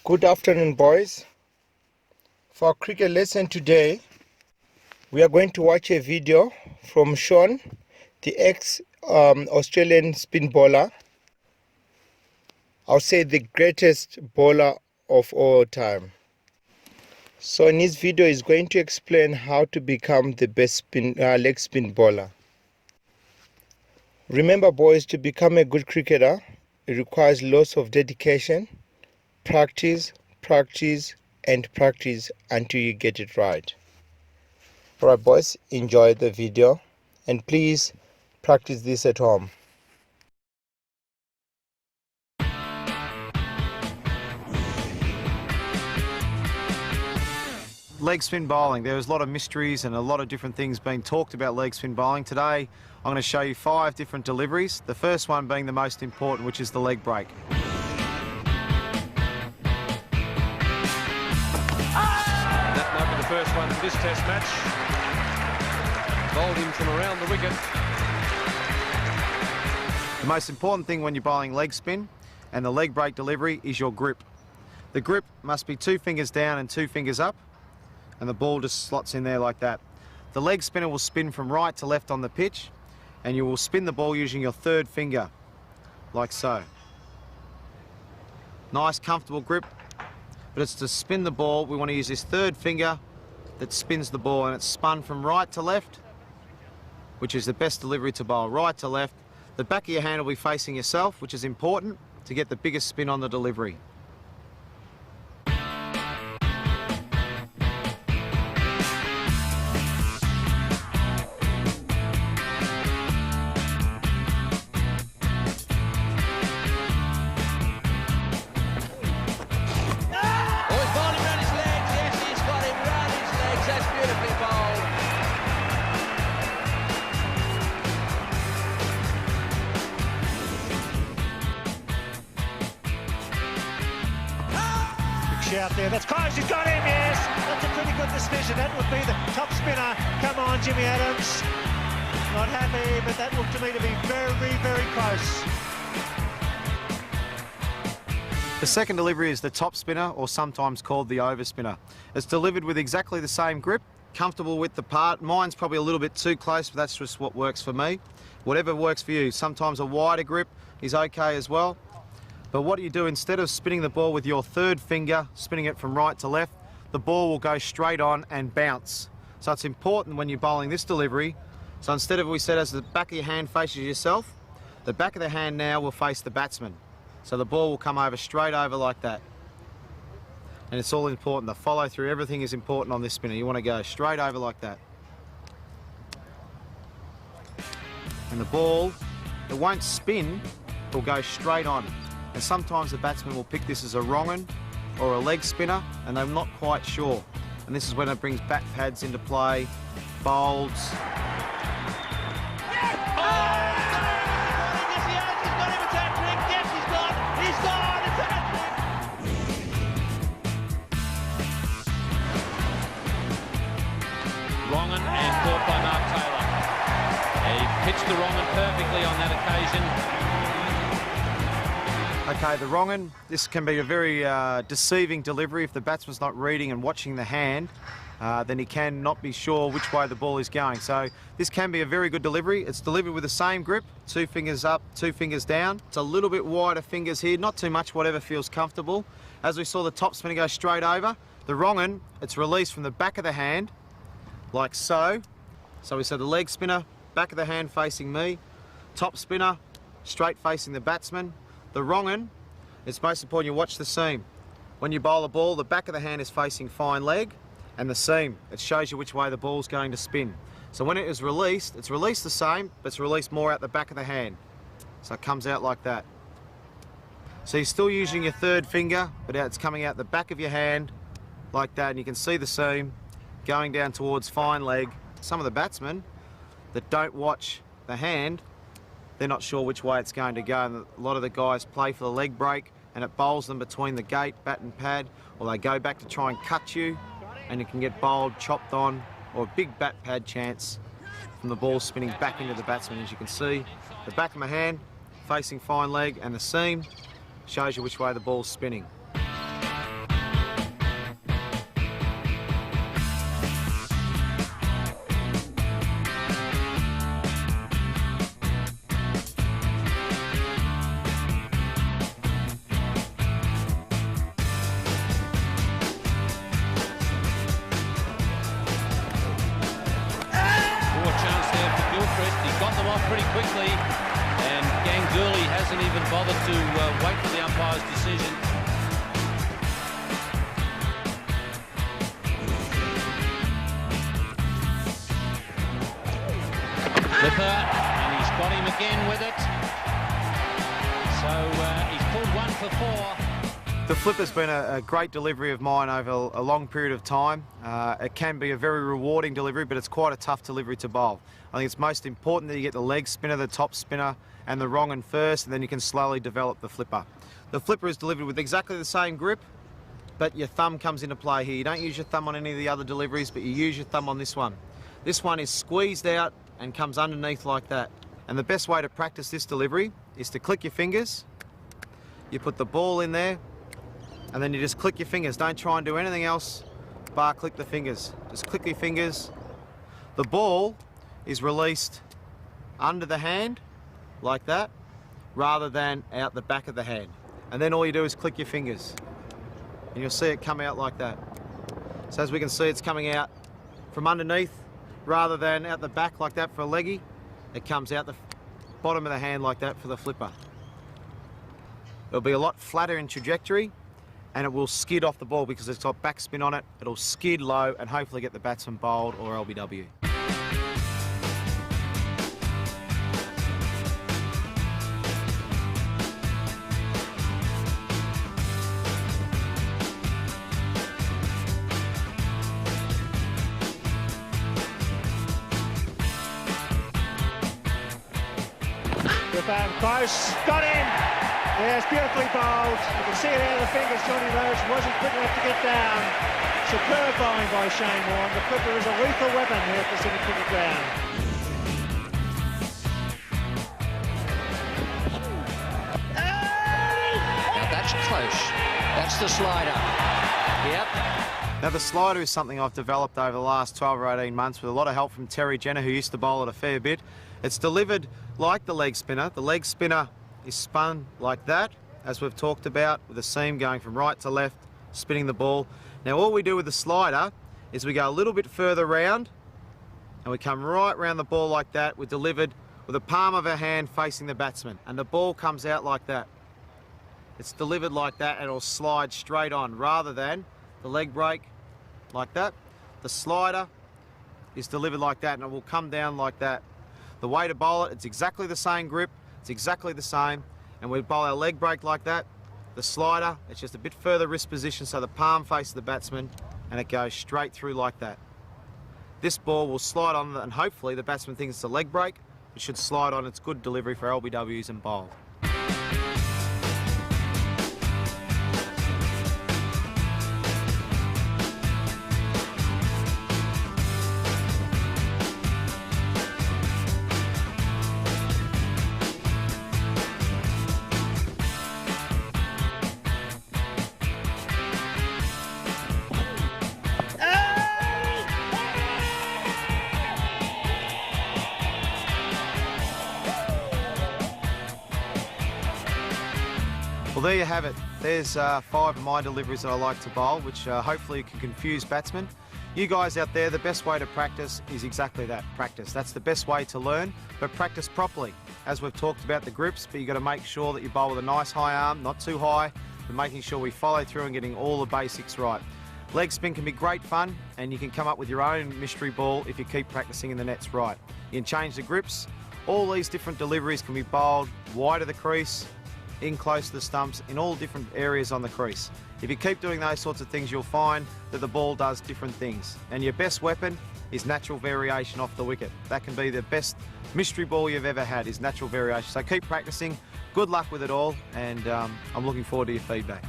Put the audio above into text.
Good afternoon, boys. For our cricket lesson today, we are going to watch a video from Sean, the ex-Australian spin bowler. I'll say the greatest bowler of all time. So in this video, he's going to explain how to become the best leg spin bowler. Remember, boys, to become a good cricketer, it requires lots of dedication, practice, and practice until you get it right. Alright, boys, enjoy the video and please practice this at home. Leg spin bowling. There's a lot of mysteries and a lot of different things being talked about leg spin bowling. Today I'm going to show you 5 different deliveries, the first one being the most important, which is the leg break. That might be the first one for this test match. Bowled him from around the wicket. The most important thing when you're bowling leg spin and the leg break delivery is your grip. The grip must be 2 fingers down and 2 fingers up, and the ball just slots in there like that. The leg spinner will spin from right to left on the pitch, and you will spin the ball using your 3rd finger, like so. Nice, comfortable grip, but it's to spin the ball. We want to use this 3rd finger that spins the ball, and it's spun from right to left, which is the best delivery to bowl, right to left. The back of your hand will be facing yourself, which is important to get the biggest spin on the delivery. Out there, that's close, he's got him, yes! That's a pretty good decision. That would be the top spinner. Come on, Jimmy Adams. Not happy, but that looked to me to be very, very close. The second delivery is the top spinner, or sometimes called the over spinner. It's delivered with exactly the same grip, comfortable width apart. Mine's probably a little bit too close, but that's just what works for me. Whatever works for you. Sometimes a wider grip is okay as well. But what you do, instead of spinning the ball with your 3rd finger, spinning it from right to left, the ball will go straight on and bounce. So it's important when you're bowling this delivery. So instead of, we said, as the back of your hand faces yourself, the back of the hand now will face the batsman. So the ball will come over straight over like that. And it's all important. The follow through, everything is important on this spinner. You want to go straight over like that. And the ball, it won't spin, it will go straight on. And sometimes the batsman will pick this as a wrong un or a leg spinner, and they're not quite sure. And this is when it brings bat pads into play, bowls. Wrong un and caught by Mark Taylor. He pitched the wrong un perfectly on that occasion. Okay, the wrong un, this can be a very deceiving delivery. If the batsman's not reading and watching the hand, then he can not be sure which way the ball is going. So this can be a very good delivery. It's delivered with the same grip, 2 fingers up, 2 fingers down. It's a little bit wider fingers here, not too much, whatever feels comfortable. As we saw the top spinner go straight over, the wrong un, it's released from the back of the hand, like so. So we said the leg spinner, back of the hand facing me, top spinner, straight facing the batsman. The wrong un, it's most important you watch the seam. When you bowl a ball, the back of the hand is facing fine leg, and the seam, it shows you which way the ball's going to spin. So when it is released, it's released the same, but it's released more out the back of the hand. So it comes out like that. So you're still using your 3rd finger, but it's coming out the back of your hand like that, and you can see the seam going down towards fine leg. Some of the batsmen that don't watch the hand, they're not sure which way it's going to go, and a lot of the guys play for the leg break and it bowls them between the gate, bat and pad, or they go back to try and cut you and you can get bowled, chopped on, or a big bat pad chance from the ball spinning back into the batsman. As you can see, the back of my hand facing fine leg, and the seam shows you which way the ball's spinning. got them off pretty quickly, and Ganguly hasn't even bothered to wait for the umpire's decision. Flipper, and he's got him again with it. So he's pulled 1 for 4. The flipper's been a great delivery of mine over a long period of time. It can be a very rewarding delivery, but it's quite a tough delivery to bowl. I think it's most important that you get the leg spinner, the top spinner, and the wrong and first, and then you can slowly develop the flipper. The flipper is delivered with exactly the same grip, but your thumb comes into play here. You don't use your thumb on any of the other deliveries, but you use your thumb on this one. This one is squeezed out and comes underneath like that. And the best way to practice this delivery is to click your fingers. You put the ball in there, and then you just click your fingers. Don't try and do anything else bar click the fingers. Just click your fingers. The ball is released under the hand like that, rather than out the back of the hand. And then all you do is click your fingers, and you'll see it come out like that. So as we can see, it's coming out from underneath rather than out the back like that for a leggy. It comes out the bottom of the hand like that for the flipper. It'll be a lot flatter in trajectory, and it will skid off the ball because it's got backspin on it. It'll skid low and hopefully get the batsman bowled or LBW. Close, got in. Yes, beautifully bowled. You can see it out of the fingers. Johnny Rhodes wasn't quick enough to get down. Superb bowling by Shane Warne. The flipper is a lethal weapon here at the Sydney Cricket Ground. Now that's close. That's the slider. Yep. Now the slider is something I've developed over the last 12 or 18 months with a lot of help from Terry Jenner, who used to bowl it a fair bit. It's delivered like the leg spinner. The leg spinner is spun like that, as we've talked about, with the seam going from right to left, spinning the ball. Now all we do with the slider is we go a little bit further round, and we come right round the ball like that. We're delivered with the palm of our hand facing the batsman, and the ball comes out like that. It's delivered like that, and it'll slide straight on, rather than the leg break like that. The slider is delivered like that, and it will come down like that. The way to bowl it, it's exactly the same grip, it's exactly the same, and we bowl our leg break like that. The slider, it's just a bit further wrist position so the palm faces the batsman, and it goes straight through like that. This ball will slide on, and hopefully the batsman thinks it's a leg break. It should slide on. It's good delivery for LBWs and bowled. Well, there you have it. There's 5 of my deliveries that I like to bowl, which hopefully can confuse batsmen. You guys out there, the best way to practice is exactly that, practice. That's the best way to learn, but practice properly. As we've talked about the grips, but you've got to make sure that you bowl with a nice high arm, not too high, but making sure we follow through and getting all the basics right. Leg spin can be great fun, and you can come up with your own mystery ball if you keep practicing in the nets right. You can change the grips. All these different deliveries can be bowled wide of the crease, in close to the stumps, in all different areas on the crease. If you keep doing those sorts of things, you'll find that the ball does different things. And your best weapon is natural variation off the wicket. That can be the best mystery ball you've ever had, is natural variation. So keep practicing. Good luck with it all, and I'm looking forward to your feedback.